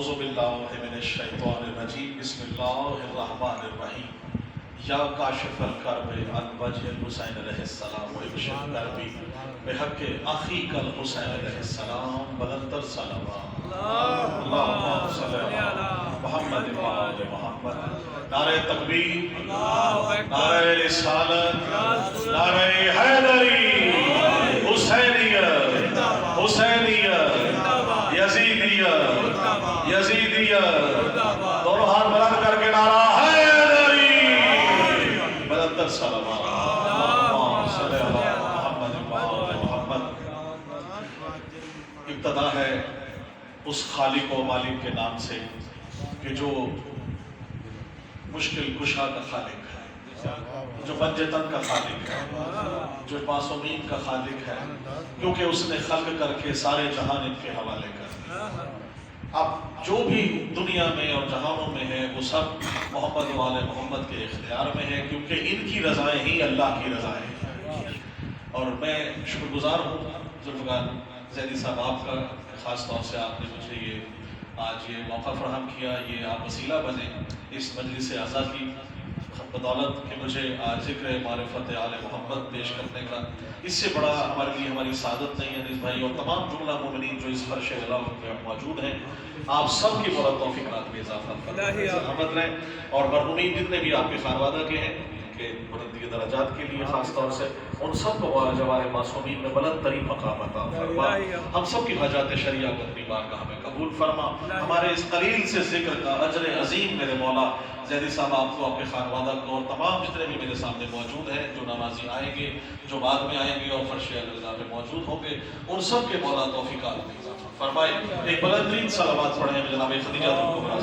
اعوذ باللہ من الشیطان الرجیم بسم اللہ الرحمن الرحیم یا کاشف الکرب عن وجہ الحسین علیہ السلام وابشر کربی بحق اخیک الحسین علیہ السلام بلندر صلوات اللہم صلی علی محمد و آل محمد نعرہ تکبیر نعرہ رسالت نعرہ حیدری حسینیت حسینیت یزیدیت دونوں ہاتھ بلند کر کے نعرہ حیدری بلندر صلوات اللہم صلی علی محمد و آل محمد۔ ابتدا ہے اس خالق و مالک کے نام سے کہ جو مشکل کشا کا خالق ہے، جو بنجتن کا خالق ہے، جو معصومین کا خالق ہے، کیونکہ اس نے خلق کر کے سارے جہان ان کے حوالے کر دیا۔ اب جو بھی دنیا میں اور جہانوں میں ہے وہ سب محمد و آل محمد کے اختیار میں ہے، کیونکہ ان کی رضائیں ہی اللہ کی رضائیں ہیں۔ اور میں شکر گزار ہوں ذوالفقار زیدی صاحب آپ کا، خاص طور سے آپ نے مجھے آج یہ موقع فراہم کیا، یہ آپ وسیلہ بنے اس مجلس اعزا کی بدولت کہ مجھے آج ذکر معرفت آل محمد پیش کرنے کا، اس سے بڑا ہمارے لیے ہماری سعادت نہیں ہے انیس بھائی، اور تمام جملہ مومنین جو اس فرش اللہ پہ موجود ہیں، آپ سب کی بڑا توفیقات میں اضافہ فرمائے رہیں، اور مرحومین جتنے بھی آپ کے خانوادہ کے ہیں کہ بلندی درجات کے لیے خاص طور سے ان سب کو جوار معصومین میں بلند ترین مقام عطا فرما، ہم سب کی حاجات شریعہ کو اپنی بارگاہ میں قبول فرما، ہمارے اس قلیل سے ذکر کا اجر عظیم میرے مولا زیدی صاحب آپ کو، آپ کے خانوادہ کو، اور تمام جتنے بھی میرے سامنے موجود ہیں، جو نمازی آئیں گے، جو بعد میں آئیں گے اور فرش الرضا میں موجود ہوں گے، ان سب کے مولا توفیقات میں اضافہ فرمائے۔ ایک بلند ترین صلوات پڑھیں جناب خدیجہ الکبریٰ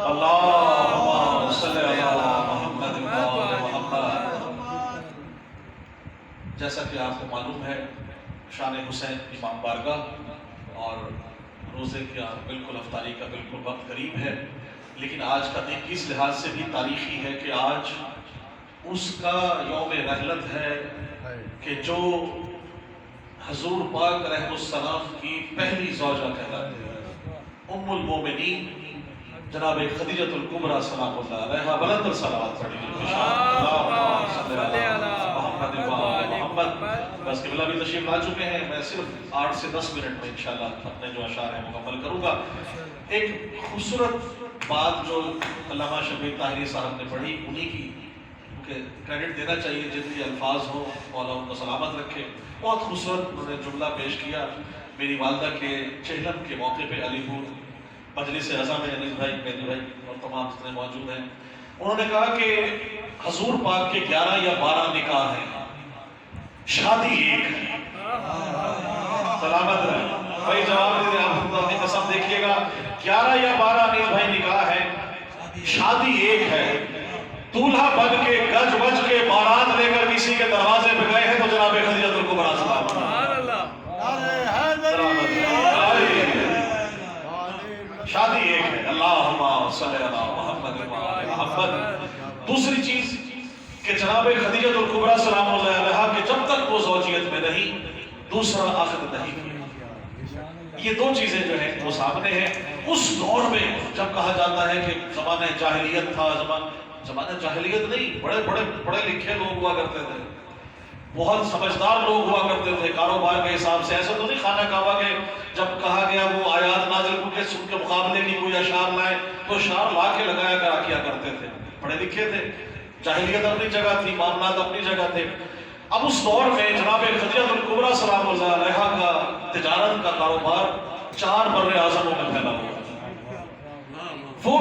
اللہم صلی علی محمد و آل محمد۔ جیسا کہ آپ کو معلوم ہے شان حسین امام بارگاہ اور روزے کا بالکل افطاری کا بالکل وقت قریب ہے، لیکن آج کا دن اس لحاظ سے بھی تاریخی ہے کہ آج اس کا یوم رحلت ہے کہ جو حضور پاک علیہ السلام کی پہلی زوجہ کہلاتی ہے، ام المومنین جناب خدیجۃ الکبریٰ سلام اللہ علیہا، بلند صلوات پڑھیے اللہم صلی علی محمد و آل محمد۔ بس قبلہ بھی تشریف لا چکے ہیں، میں صرف 8 سے 10 منٹ میں انشاءاللہ اپنے جو اشعار ہیں مکمل کروں گا۔ ایک خوبصورت بات جو علامہ شبیر طاہری صاحب نے پڑھی، انہی کی کریڈٹ دینا چاہیے، جن کے الفاظ ہوں مولا ان کو سلامت رکھے۔ بہت خوبصورت انہوں نے جملہ پیش کیا میری والدہ کے چہلم کے موقع پہ علی پور مجلس اعزا میں، انیس بھائی، مہدی بھائی اور تمام جتنے موجود ہیں، انہوں نے کہا کہ حضور پاک کے 11 یا 12 نکاح ہیں، شادی ایک ہے۔ سلامت رہے بھائی، جواب دے دیں آپ اپنی قسم دیکھیے گا، 11 یا 12 انیس بھائی نکاح ہے، شادی ایک ہے۔ دولہا بن کے گج بج کے بارات لے کر کسی کے دروازے پہ گئے ہیں تو جناب خدیجۃ الکبریٰ سلام شادی ایک ہے۔ اللہم صلی علی محمد و آل محمد۔ دوسری چیز کہ جناب خدیجۃ الکبریٰ سلام اللہ علیہا کہ جب تک وہ زوجیت میں رہی دوسرا عقد نہیں کیا۔ یہ دو چیزیں جو ہیں وہ سامنے ہیں۔ اس دور میں جب کہا جاتا ہے کہ زمانہ جاہلیت تھا، زمانہ جاہلیت نہیں، بڑے لکھے لوگ ہوا کرتے تھے، بہت سمجھدار لوگ ہوا کرتے تھے کاروبار کے حساب سے۔ ایسا تو نہیں خانہ کعبہ کے جب کہا گیا وہ آیات نازل ہو کے ان کے مقابلے کی کوئی اشعار لائے تو اشعار لا کے لگایا کرا کیا کرتے تھے، پڑھے لکھے تھے، جاہلیت اپنی جگہ تھی، معاملات اپنی جگہ تھے۔ اب اس دور میں جناب خدیجۃ الکبریٰ سلام اللہ علیہا کا تجارت کا کاروبار 4 بر اعظموں میں پھیلا ہوا ہے۔ وہ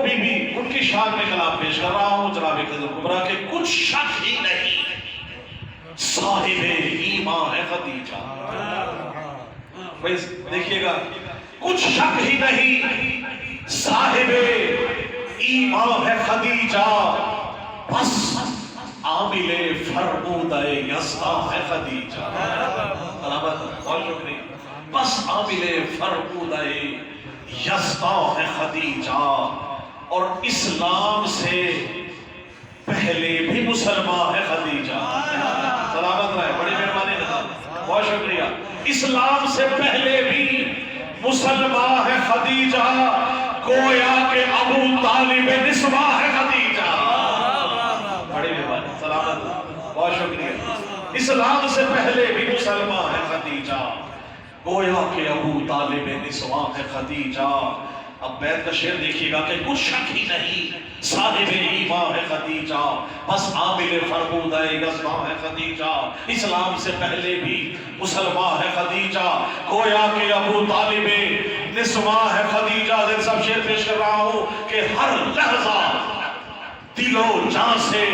بی بی ان کی شان میں کلام پیش کر رہا ہوں جناب خدیجۃ الکبریٰ کے کچھ شک ہی نہیں صاحب ایمان ہے خدیجہ۔ دیکھیے گا، کچھ شک ہی نہیں صاحب ایمان ہے خدیجہ، بس عامل فرمودہ یسطا ہے خدیجہ۔ سلامت اور شکریہ۔ بس عامل فرمودہ یسطا ہے خدیجہ، اور اسلام سے پہلے بھی مسلمان ہے خدیجہ۔ سلامت رہے، بڑی مہربانی ہے۔ اسلام سے پہلے بھی مسلمان ہے خدیجہ، گویا کہ ابو طالب نسواں ہے خدیجہ۔ بڑی مہربانی، سلامت، بہت شکریہ۔ اسلام سے پہلے بھی مسلمان ہے خدیجہ، گویا کہ ابو طالب نسواں ہے خدیجہ۔ اب بیت کا شعر دیکھیے گا کہ کچھ شک ہی نہیں صاحب ایمان ہے خدیجہ، بس عامل فرمودہ غزوہ ہے خدیجہ۔ اسلام سے پہلے بھی مسلمان ہے خدیجہ، گویا کہ ابو طالب نسواں ہے خدیجہ۔ سب شعر پیش کر رہا ہوں کہ ہر لحظہ دل و جان سے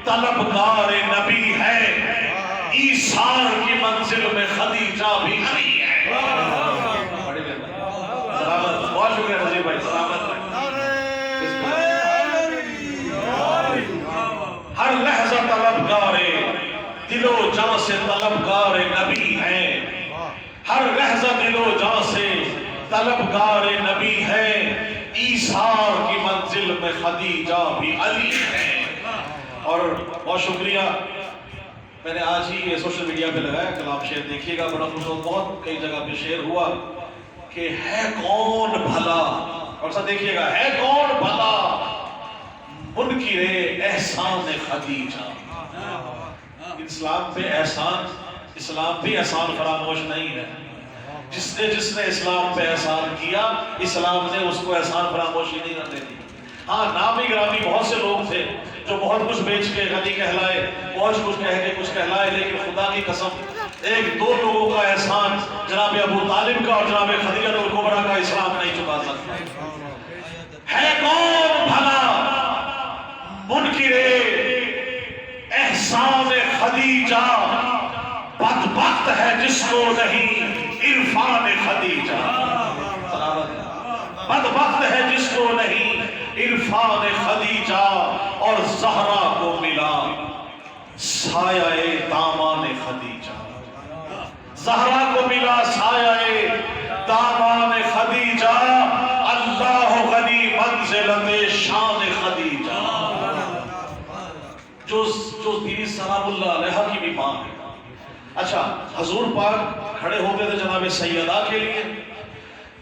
طلبگار نبی ہے، ایثار کی منزل میں خدیجہ بھی کھڑی ہے۔ سلامت، بہت شکریہ نظیر بھائی، سلامت بھائی۔ ہر لحظہ طلبگار دل و جان سے طلبگار نبی ہے، ہر لحظہ دل و جان سے طلبگار نبی ہے، ایثار کی منزل میں خدیجہ بھی علی ہے۔ اور بہت شکریہ، میں نے آج ہی یہ سوشل میڈیا پہ لگایا، کلام شعر دیکھیے گا، بڑا خوبصورت، بہت کئی جگہ پہ شعر ہوا کہ ہے کون بھلا، اور ساتھ دیکھیے گا، ہے کون بھلا منکر احسان خدیجہ۔ اسلام پہ احسان، اسلام بھی احسان فراموش نہیں ہے۔ جس نے اسلام پہ احسان کیا، اسلام نے اس کو احسان فراموشی نہیں کرنے دی۔ ہاں، نامی گرامی بہت سے لوگ تھے جو بہت کچھ بیچ کے غنی کہلائے، بہت کچھ کہہ کے کچھ کہلائے، لیکن خدا کی قسم ایک دو لوگوں کا احسان جناب ابو طالب کا اور جناب خدیجہ الکبریٰ کا اسلام نہیں چکا سکتا۔ ہے کون بھلا منکر احسان خدیجہ، بدبخت ہے جس کو نہیں عرفان خدیجہ۔ بدبخت ہے جس کو نہیں عرفان خدیجہ، اور زہرا کو ملا سایہ دامان خدیجہ۔ زہرا کو ملا سایہ دامان خدیجہ، اللہ غنی منزلت شان خدیجہ۔ جو بیوی سلام اللہ علیہ کی بھی ماں ہے۔ اچھا، حضور پاک کھڑے ہوتے تھے جناب سیدہ کے لیے،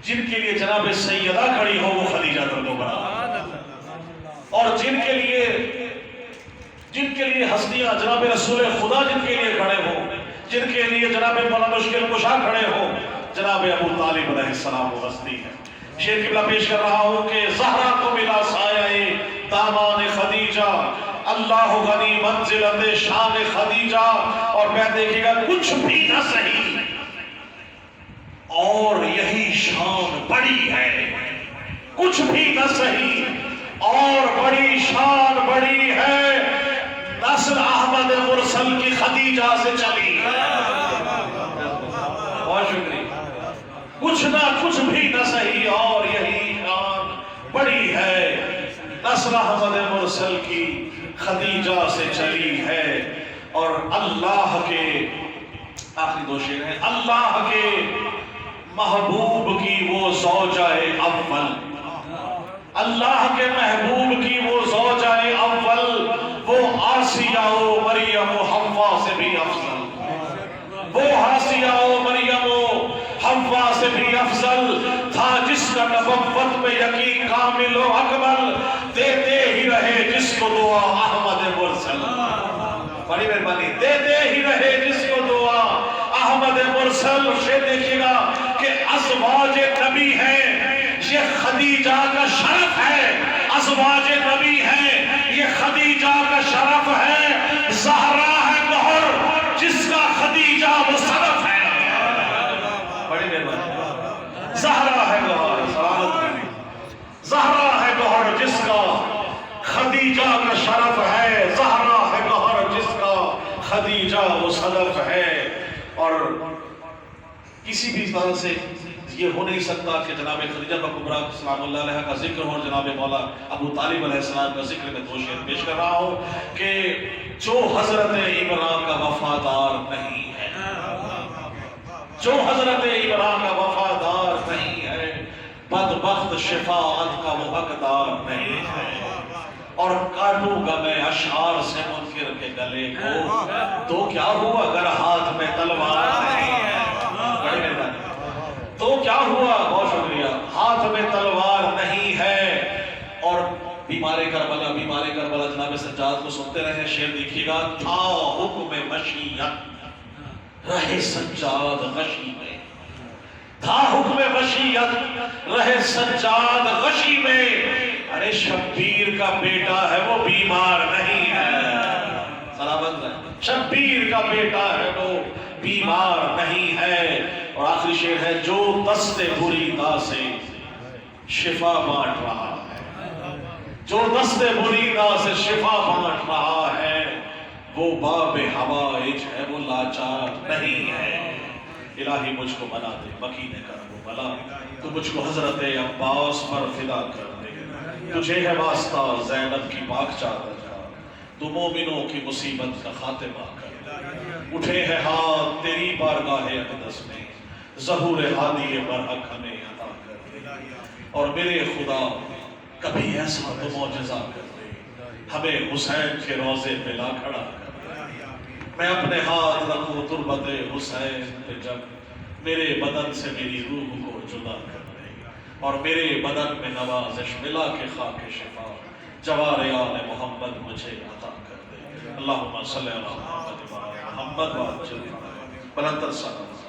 جن کے لیے جناب سیدہ کھڑی ہو وہ خدیجہ الکبریٰ، اور جن کے لیے ہستیاں جناب رسول خدا جن کے لیے کھڑے ہو، جن کے لیے جناب مولا مشکل کشا کھڑے ہو، جناب ابو طالب علیہ السلام وہ ہستی ہے۔ شعر قبلہ پیش کر رہا ہوں کہ زہرا کو ملا سایہ دامان خدیجہ، اللہ غنی منزلت شان خدیجہ، اور میں دیکھے گا کچھ بھی نہ سہی اور یہی شان بڑی ہے، کچھ بھی نہ سہی اور بڑی شان بڑی ہے، نسل احمد مرسل کی خدیجہ سے چلی۔ بہت شکریہ۔ کچھ نہ کچھ بھی نہ سہی اور یہی شان بڑی ہے، نسل احمد مرسل کی خدیجہ سے چلی ہے۔ اور اللہ کے آخری دو شعر ہیں، اللہ کے محبوب کی وہ زوجہ اول، اللہ کے محبوب کی وہ زوجہ اول، وہ آسیہ و مریم و حوا سے بھی افضل، وہ آسیہ و مریم و حوا سے بھی افضل تھا، جس کا نبوت میں یقین کامل و اکمل، دیتے ہی رہے جس کو دعا احمد مرسل۔ بڑی مہربانی، دیتے ہی رہے جس کو دعا احمد مرسل۔ شعر دیکھیے گا کہ ازواج نبی ہیں، یہ خدیجہ کا شرف ہے، ازواج نبی ہیں، یہ خدیجہ کا شرف ہے، زہرا ہے گوہر جس کا خدیجہ وہ صدف ہے۔ بڑی مہربانی، زہرا ہے گوہر، سلامت ہے، زہرا ہے گوہر جس کا خدیجہ کا شرف ہے، زہرا ہے گوہر جس کا خدیجہ وہ صدف ہے۔ اور کسی بھی طرح سے یہ ہو نہیں سکتا کہ جناب خدیجہ الکبریٰ سلام اللہ علیہ کا ذکر ہو اور جناب مولا ابو طالب علیہ السلام کا ذکر میں دو شعر پیش کر رہا ہوں کہ جو حضرت عمران کا وفادار نہیں ہے، جو حضرت عمران کا وفادار نہیں ہے، بدبخت شفاعت کا وہ حقدار نہیں ہے۔ اور کاٹوں گا میں اشعار سے منکر کے گلے کو، تو کیا ہوا اگر ہاتھ میں تلوار نہیں ہے۔ ہوا؟ بہت شکریہ. ہاتھ میں تلوار نہیں ہے. اور بیمار کربلا جناب سجاد کو سنتے رہے. شعر دیکھیے گا. تھا حکم مشیت رہے سجاد غشی میں، تھا حکم مشیت رہے سجاد غشی میں. ارے شبیر کا بیٹا ہے وہ بیمار نہیں ہے. سلامت رہے. شبیر کا بیٹا ہے وہ بیمار نہیں ہے. اور آخری شعر ہے. جو دست بری دا سے شفا بانٹ رہا ہے، جو دست بری دا سے شفا بانٹ رہا ہے، وہ باب حوائج ہے وہ لاچار نہیں ہے. الہی مجھ کو بنا دے مکین کرم و بلا، تو مجھ کو حضرت عباس پر فدا کر دے. تجھے ہے واسطہ زینب کی پاک چادر کا، تو مومنوں کی مصیبت کا خاتمہ کر. اٹھے ہیں ہاتھ تیری بارگاہ اقدس میں، ظہور ہادی برحق ہمیں عطا کر دے. اور میرے خدا کبھی ایسا تو معجزہ کر دے، ہمیں حسین کے روضے پہ لا کھڑا کر دے. میں اپنے ہاتھ رکھوں تربت حسین پہ جب میرے بدن سے میری روح کو جدا کر دے. اور میرے بدن میں نوازش ملا کے خاک شفا جوار آل محمد مجھے عطا کر دے. اللہم صلی علی محمد و آل محمد و عجل بلندر صلی اللہ.